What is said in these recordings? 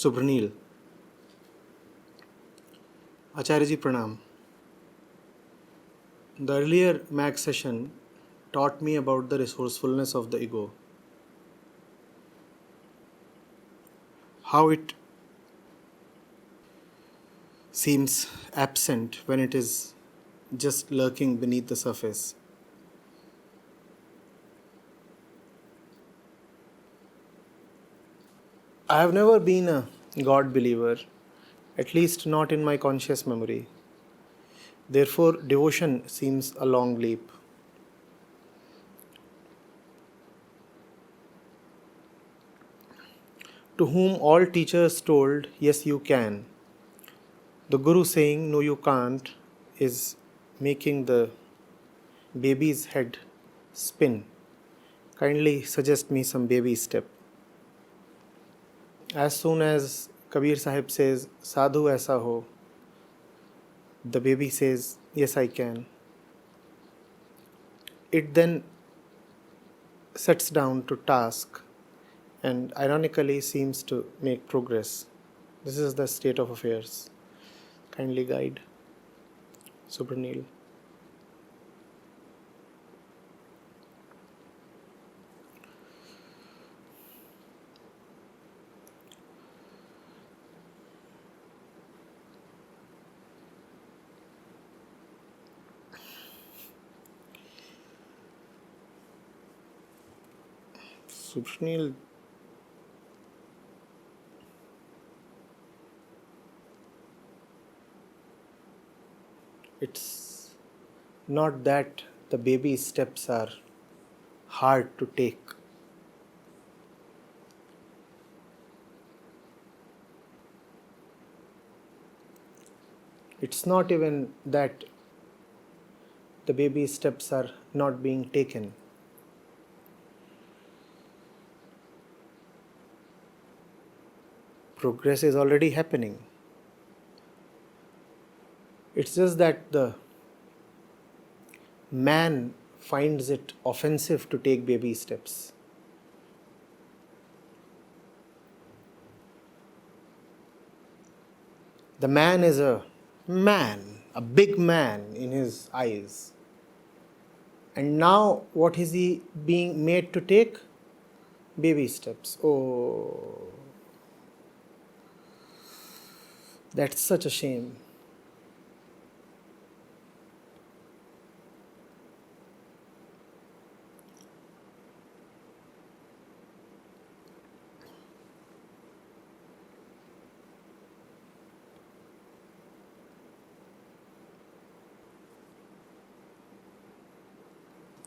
Subranil. Acharya ji Pranam. The earlier MAG session taught me about the resourcefulness of the ego. How it seems absent when it is just lurking beneath the surface. I have never been a God believer, at least not in my conscious memory. Therefore, devotion seems a long leap. To whom all teachers told, yes, you can. The Guru saying, no, you can't, is making the baby's head spin. Kindly suggest me some baby step. As soon as Kabir Sahib says, Sadhu aisa ho, the baby says, yes, I can. It then sets down to task and ironically seems to make progress. This is the state of affairs. Kindly guide. Subranil. Subranil, it's not that the baby steps are hard to take. It's not even that the baby steps are not being taken. Progress is already happening. It's just that the man finds it offensive to take baby steps. The man is a big man in his eyes. And now what is he being made to take? Baby steps. Oh, that's such a shame.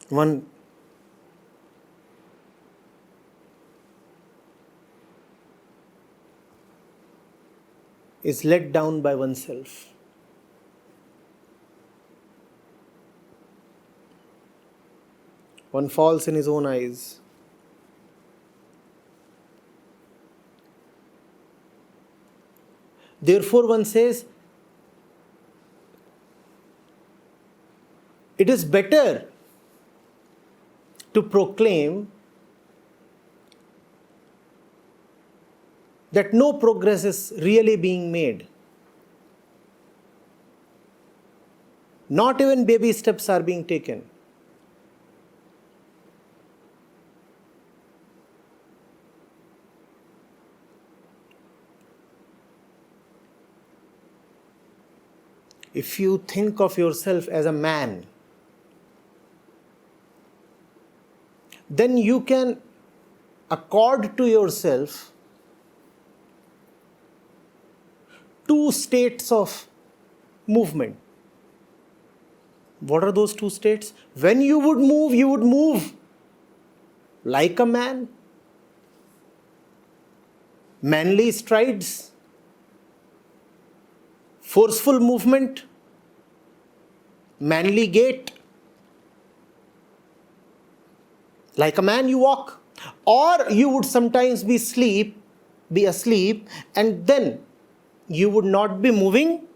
One is let down by oneself. One falls in his own eyes. Therefore, one says, it is better to proclaim that no progress is really being made. Not even baby steps are being taken. If you think of yourself as a man, then you can accord to yourself two states of movement. What are those two states? When you would move like a man. Manly strides, forceful movement, manly gait. Like a man you walk. Or you would sometimes be asleep, and then you would not be moving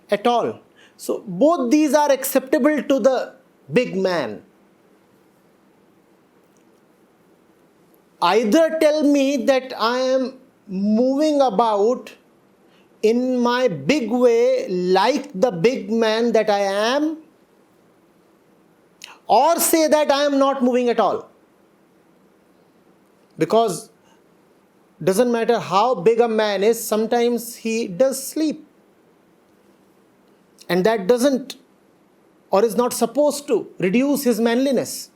at all. So both these are acceptable to the big man. Either tell me that I am moving about in my big way like the big man that I am, or say that I am not moving at all. Because doesn't matter how big a man is, sometimes he does sleep. And that doesn't or is not supposed to reduce his manliness.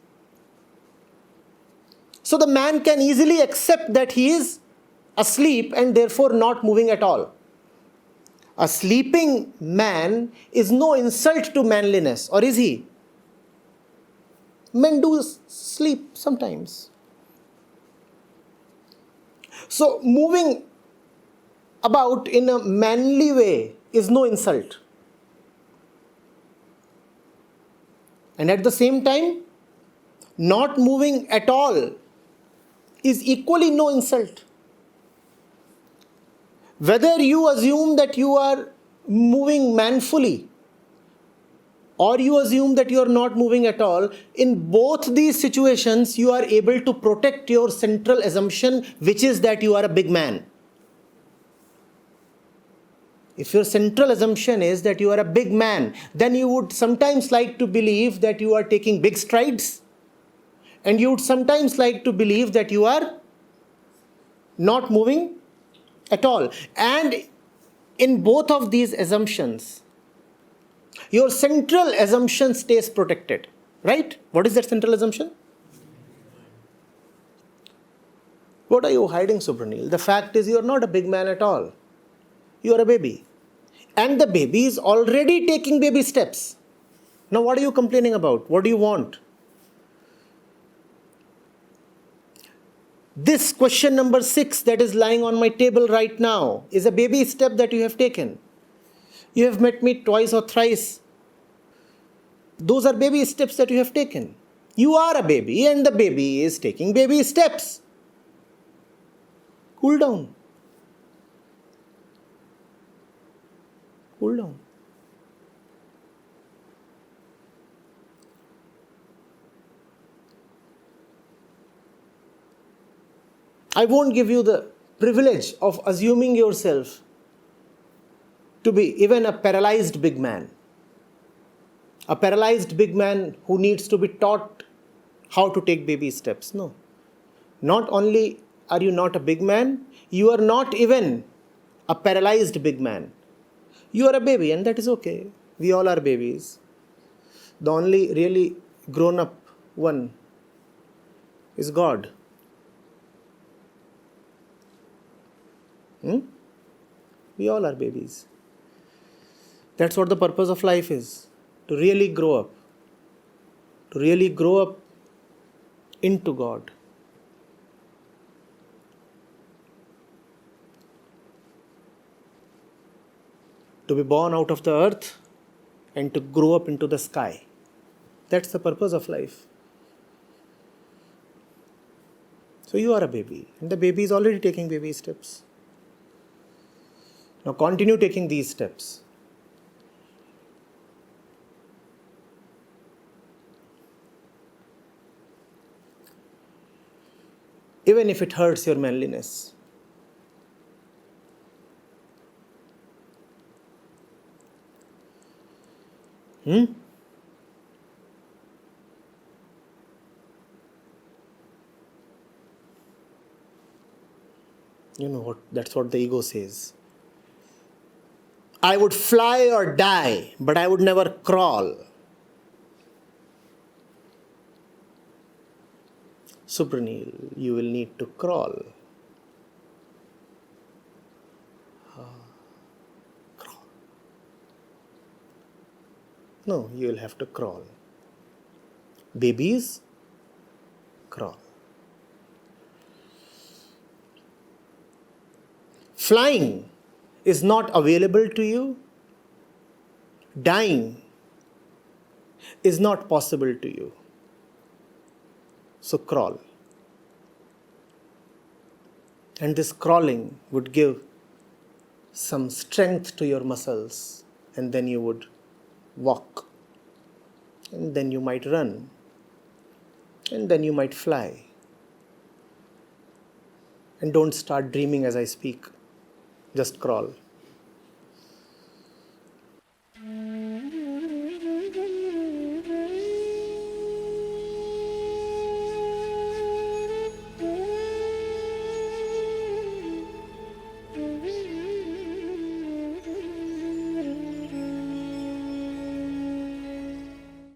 So the man can easily accept that he is asleep and therefore not moving at all. A sleeping man is no insult to manliness, or is he? Men do sleep sometimes. So moving about in a manly way is no insult. And at the same time, not moving at all is equally no insult. Whether you assume that you are moving manfully or you assume that you are not moving at all, in both these situations you are able to protect your central assumption, which is that you are a big man. If your central assumption is that you are a big man, then you would sometimes like to believe that you are taking big strides, and you would sometimes like to believe that you are not moving at all. And in both of these assumptions, your central assumption stays protected. Right? What is that central assumption? What are you hiding, Subranil? The fact is you are not a big man at all. You are a baby. And the baby is already taking baby steps. Now what are you complaining about? What do you want? This question number 6 that is lying on my table right now is a baby step that you have taken. You have met me twice or thrice. Those are baby steps that you have taken. You are a baby and the baby is taking baby steps. Cool down. Cool down. I won't give you the privilege of assuming yourself to be even a paralyzed big man. A paralyzed big man who needs to be taught how to take baby steps. No. Not only are you not a big man, you are not even a paralyzed big man. You are a baby, and that is okay. We all are babies. The only really grown-up one is God. We all are babies. That's what the purpose of life is. To really grow up. To really grow up into God. To be born out of the earth and to grow up into the sky. That's the purpose of life. So you are a baby, and the baby is already taking baby steps. Now continue taking these steps. Even if it hurts your manliness. You know what? That's what the ego says. I would fly or die, but I would never crawl. Supranil, you will need to crawl. Crawl. No, you will have to crawl. Babies, crawl. Flying is not available to you. Dying is not possible to you. So crawl. And this crawling would give some strength to your muscles, and then you would walk. And then you might run. And then you might fly. and don't start dreaming as I speak. Just crawl.